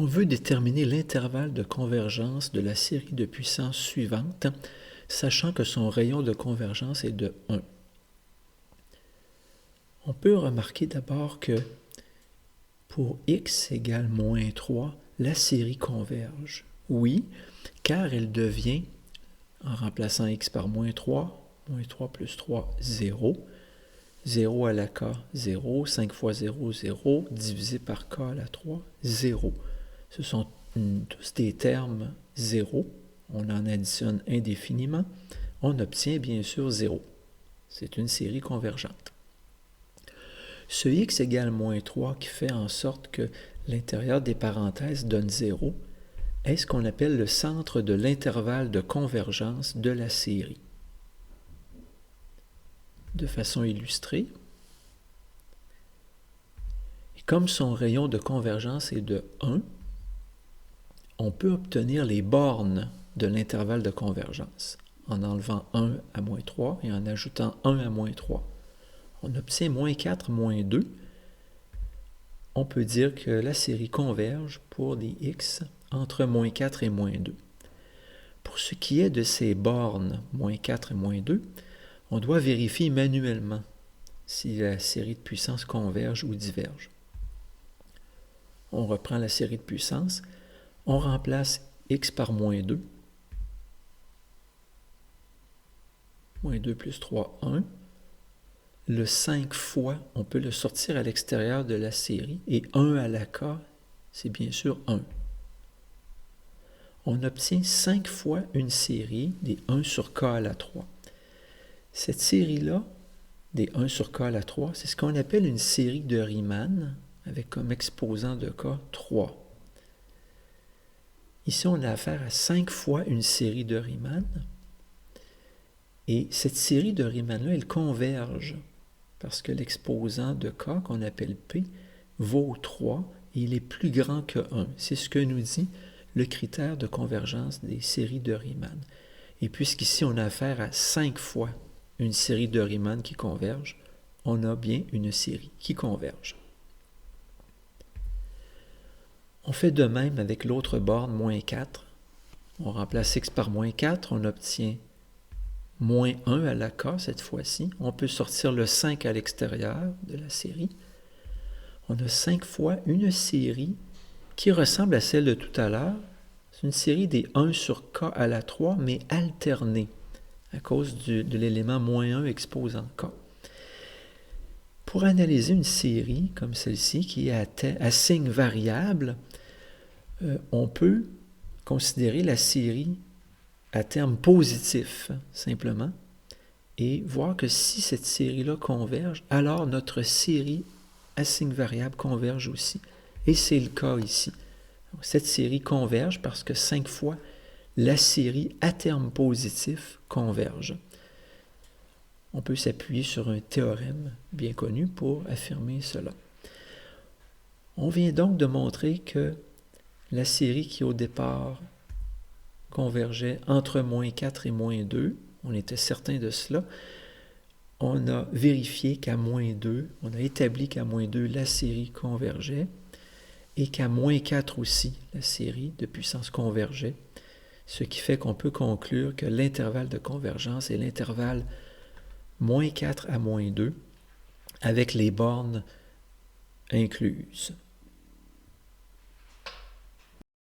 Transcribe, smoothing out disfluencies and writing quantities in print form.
On veut déterminer l'intervalle de convergence de la série de puissance suivante, sachant que son rayon de convergence est de 1. On peut remarquer d'abord que pour x égale moins 3, la série converge. Oui, car elle devient, en remplaçant x par moins 3 plus 3, 0. 0 à la k, 0. 5 fois 0, 0. Divisé par k à la 3, 0. Ce sont tous des termes 0. On en additionne indéfiniment. On obtient bien sûr 0. C'est une série convergente. Ce x égale moins 3 qui fait en sorte que l'intérieur des parenthèses donne 0 est ce qu'on appelle le centre de l'intervalle de convergence de la série. De façon illustrée, et comme son rayon de convergence est de 1, on peut obtenir les bornes de l'intervalle de convergence en enlevant 1 à moins 3 et en ajoutant 1 à moins 3. On obtient moins 4, moins 2. On peut dire que la série converge pour des x entre moins 4 et moins 2. Pour ce qui est de ces bornes, moins 4 et moins 2, on doit vérifier manuellement si la série de puissances converge ou diverge. On reprend la série de puissances, on remplace x par moins 2. Moins 2 plus 3, 1. Le 5 fois, on peut le sortir à l'extérieur de la série, et 1 à la k, c'est bien sûr 1. On obtient 5 fois une série des 1 sur k à la 3. Cette série-là, des 1 sur k à la 3, c'est ce qu'on appelle une série de Riemann, avec comme exposant de k 3. Ici, on a affaire à 5 fois une série de Riemann, et cette série de Riemann-là, elle converge, parce que l'exposant de k, qu'on appelle P, vaut 3, et il est plus grand que 1. C'est ce que nous dit le critère de convergence des séries de Riemann. Et puisqu'ici, on a affaire à 5 fois une série de Riemann qui converge, on a bien une série qui converge. On fait de même avec l'autre borne, moins 4. On remplace x par moins 4, on obtient moins 1 à la k cette fois-ci. On peut sortir le 5 à l'extérieur de la série. On a 5 fois une série qui ressemble à celle de tout à l'heure. C'est une série des 1 sur k à la 3, mais alternée, à cause de l'élément moins 1 exposant k. Pour analyser une série comme celle-ci, qui est à signe variable, on peut considérer la série à terme positif, simplement, et voir que si cette série-là converge, alors notre série à signe variable converge aussi. Et c'est le cas ici. Donc, cette série converge parce que 5 fois, la série à terme positif converge. On peut s'appuyer sur un théorème bien connu pour affirmer cela. On vient donc de montrer que la série qui au départ convergeait entre moins 4 et moins 2, on était certain de cela, on a vérifié qu'à moins 2, on a établi qu'à moins 2, la série convergeait, et qu'à moins 4 aussi, la série de puissance convergeait, ce qui fait qu'on peut conclure que l'intervalle de convergence est l'intervalle moins 4 à moins 2, avec les bornes incluses.